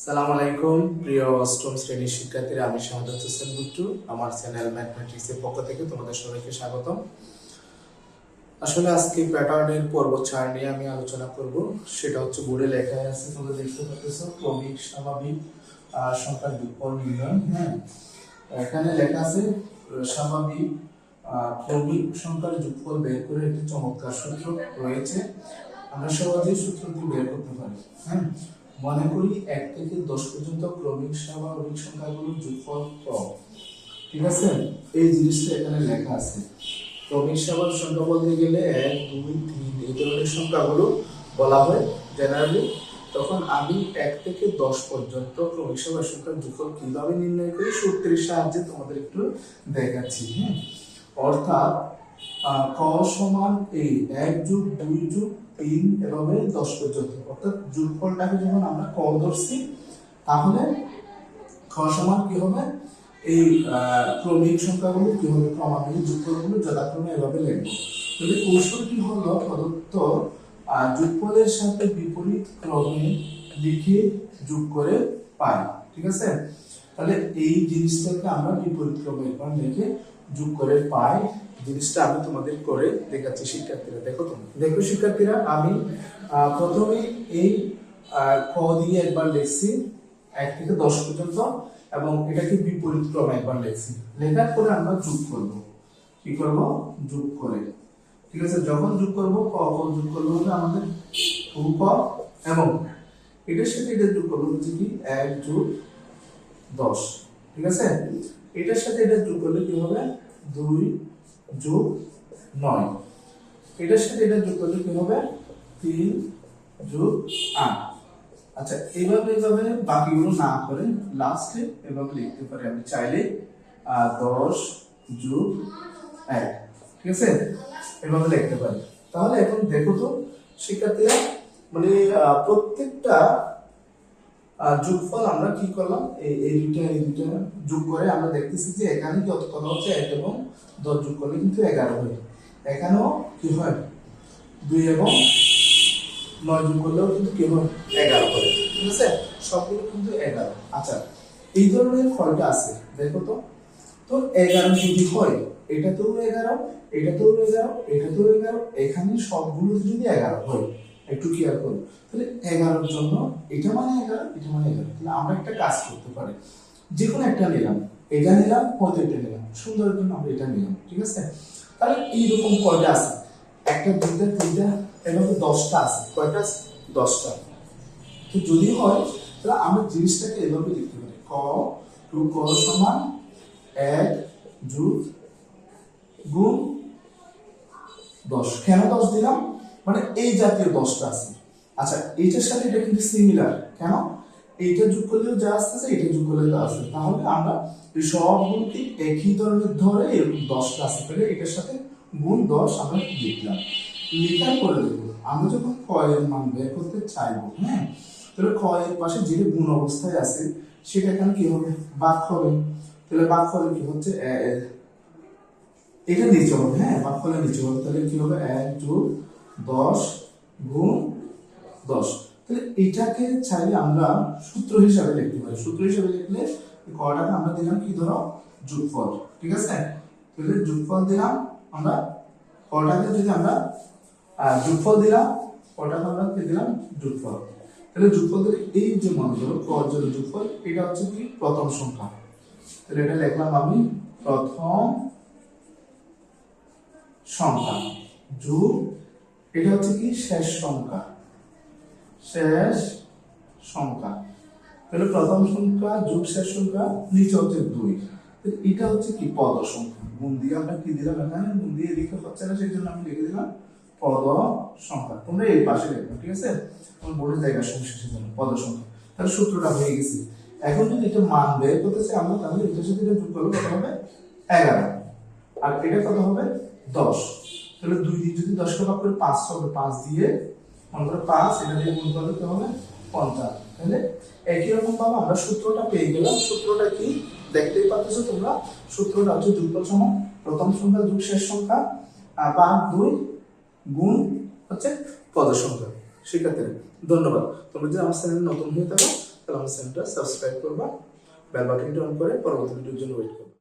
সালাম আলাইকুম প্রিয় অষ্টম শ্রেণীর শিক্ষার্থীরা, আমি শাহাদাত হোসেন বুট্টু। আমার চ্যানেল ম্যাথমেটিক্স এর পক্ষ থেকে তোমাদের সবাইকে স্বাগতম। আসলে আজকে প্যাটার্নের পর্ব 4 নিয়ে আমি আলোচনা করব। সেটা হচ্ছে বোর্ডে লেখা আছে, তোমরা দেখতে পাচ্ছ ক্রমিক স্বাভাবিক সংখ্যার যোগফল নির্ণয়। এখানে লেখা আছে স্বাভাবিক ক্রমিক সংখ্যার যোগফল বের করে একটি চমৎকার সূত্র রয়েছে। আমরা সহজেই সূত্রটি বের করতে পারি। মনে করি 1 থেকে 10 পর্যন্ত ক্রমিক স্বাভাবিক সংখ্যাগুলোর যোগফল ক। ঠিক আছে, এই জিনিসটা এখানে লেখা আছে। ক্রমিক স্বাভাবিক সংখ্যা বলতে গেলে 1, 2, 3 এই ধরনের সংখ্যাগুলো বলা হয় জেনারেলি। তখন আমি 1 থেকে 10 পর্যন্ত ক্রমিক স্বাভাবিক সংখ্যার যোগফল কিভাবে নির্ণয় করি সূত্রের সাহায্যে তোমাদের একটু দেখাচ্ছি। অর্থাৎ ক সমান এই 1 যোগ 2 যোগ 3 এভাবে 10 পর্যন্ত, অর্থাৎ যোগফলটাকে যখন আমরা ক ধরছি তাহলে খ সমান কি হবে, এই ক্রমিক সংখ্যাগুলো কি হবে, ক্রমান্বয়ে যোগফলগুলো যথাক্রমে এভাবে লিখব। তাহলে কৌশলটি হলো প্রদত্ত যোগফলের সাথে বিপরীত ক্রমে লিখে যোগ করে পাই। ঠিক আছে, তাহলে এই জিনিসটাকে আমরা বিপরীত ক্রমে লিখে যোগ করে পাই। জিনিসটা আমি তোমাদের করে দেখাচ্ছি শিক্ষার্থীরা। দেখো শিক্ষার্থীরা, আমি প্রথমে এই ক দিয়ে একবার লিখছি 1 থেকে 10 পর্যন্ত, এবং এটাকে বিপরীত ক্রমে একবার লিখছি। লেখার পরে আমরা যোগ করব। কি করব? যোগ করে। ঠিক আছে, যখন যোগ করব ক যোগ করব হবে আমাদের 2 ক, এবং এটার সাথে এটা যোগ করব হচ্ছে কি 1 যোগ 10। ঠিক আছে, এটার সাথে এটা যোগ করলে কি হবে 2 যোগ 9। এটার সাথে এটা যোগ করলে কি হবে 3 যোগ 8। আচ্ছা, এইভাবে বাকিগুলো না করে লাস্টে এভাবে লিখতে পারি আমি চাইলে 10 যোগ 1। ঠিক আছে, এভাবে লিখতে পারি। তাহলে এখন দেখো তো শিক্ষার্থীরা, মানে প্রত্যেকটা যোগফল আমরা কি করলাম, এই দুইটা যোগ করে আমরা দেখতেছি যে এখানে কি কথা হচ্ছে 1 এবং 10 যোগ করলে কিন্তু 11 হয়। এখানেও কি হয় 2 এবং 9 যোগ করলেও কিন্তু কি হয় 11 হয়। ঠিক আছে, সবগুলো কিন্তু 11। আচ্ছা, এই ধরনের ফলটা আছে, দেখো তো। তো 11 যদি হয়, এটাতেও 11, এটাতেও 11, এটাতেও 11, এখানে সবগুলো যদি 11 হয়, একটু খেয়াল করো। তাহলে 11 এর জন্য এটা মানে 11, এটা মানে 11। তাহলে আমরা একটা কাজ করতে পারি, যে কোনো একটা নিলাম, এটা নিলাম, হয়তো এটা নিলাম, সুন্দরের জন্য আমরা এটা নিলাম। ঠিক আছে, তাহলে এইরকম কয়টা আছে, একটা, দুইটা, তিনটা, এভাবে 10টা আছে। কয়টা আছে? 10টা। তো যদি হয় তাহলে আমরা জিনিসটাকে এভাবে লিখতে পারি, ক সমান 1 যোগ গুণ 10। কেন 10 দিলাম, মানে এই জাতীয় 10টা আছে। আচ্ছা, এইটার সাথে এটা কিন্তু সিমিলার। কেন? এইটা যোগ করলেও যা আসতেছে, এটা যোগ করলেও যা আসছে। তাহলে আমরা এই সবগুলোকে একই ধরনের ধরে এরকম 10টা আছে, তাহলে এটার সাথে গুণ 10 আমরা লিখলাম। লেখার পরে দেখবো আমরা যখন ক এর মান বের করতে চাইবো, তাহলে ক এর পাশে যেটা গুণ অবস্থায় আছে সেটা এখানে কি হবে, ভাগ হবে। তাহলে ভাগ হলে কি হচ্ছে, এটা নিচে হবে। ভাগফলের নিচে হবে। তাহলে কি হবে 1 যোগ 10 গুণ 10। তাহলে এটাকে চাইলে আমরা সূত্র হিসাবে লিখতে পারি। সূত্র হিসাবে লিখলে কটাকে আমরা দিলাম কি, ধরো যোগফল। ঠিক আছে, তাহলে যোগফল দিলাম আমরা কটাকে, যদি আমরা যোগফল দিলাম কটাকে, আমরা কি দিলাম যোগফল। তাহলে যোগফল দিলে এই যে মানগুলো কর জন্য যোগফল, এটা হচ্ছে কি প্রথম সংখ্যা। তাহলে এটা লিখলাম আমি প্রথম সংখ্যা যোগ, এটা হচ্ছে কি শেষ সংখ্যা, শেষ সংখ্যা। তাহলে প্রথম সংখ্যা যোগ শেষ সংখ্যা, নিচে হচ্ছে 2। এটা হচ্ছে কি পদ সংখ্যা। গুণ দিয়ে আমরা কি দিলাম, এখানে গুণ দিয়ে লিখে হচ্ছে না, সেই জন্য আমি লিখে দিলাম পদ সংখ্যা। তোমরা এই পাশে লিখবে। ঠিক আছে, তোমার বোর্ডের জায়গা সমস্যা জন্য পদ সংখ্যা। তাহলে সূত্রটা হয়ে গেছে। এখন যদি এটা মান বের করতে চাই আমরা, তাহলে এটার সাথে এটা যোগ করলে কত হবে 11, আর এটা কত হবে 10। তাহলে 2 দিয়ে যদি 10 কে ভাগ করে 5 হবে, 5 দিয়ে মনে করো 5, এটা দিয়ে গুণ করলে কি হবে 50। তাহলে একই রকম ভাবে আমরা সূত্রটা পেয়ে গেলাম। সূত্রটা কি দেখতেই পাচ্ছ তোমরা, সূত্রটা হচ্ছে যোগফল সমান প্রথম সংখ্যা যোগ শেষ সংখ্যা ভাগ 2 গুণ হচ্ছে পদ সংখ্যা। শিক্ষার্থীরা ধন্যবাদ। তোমরা যদি আমার চ্যানেলে নতুন হয়ে থাকো তাহলে আমার চ্যানেলটা সাবস্ক্রাইব করবা, বেল বাটনটি অন করে পরবর্তী ভিডিওর জন্য ওয়েট করবা।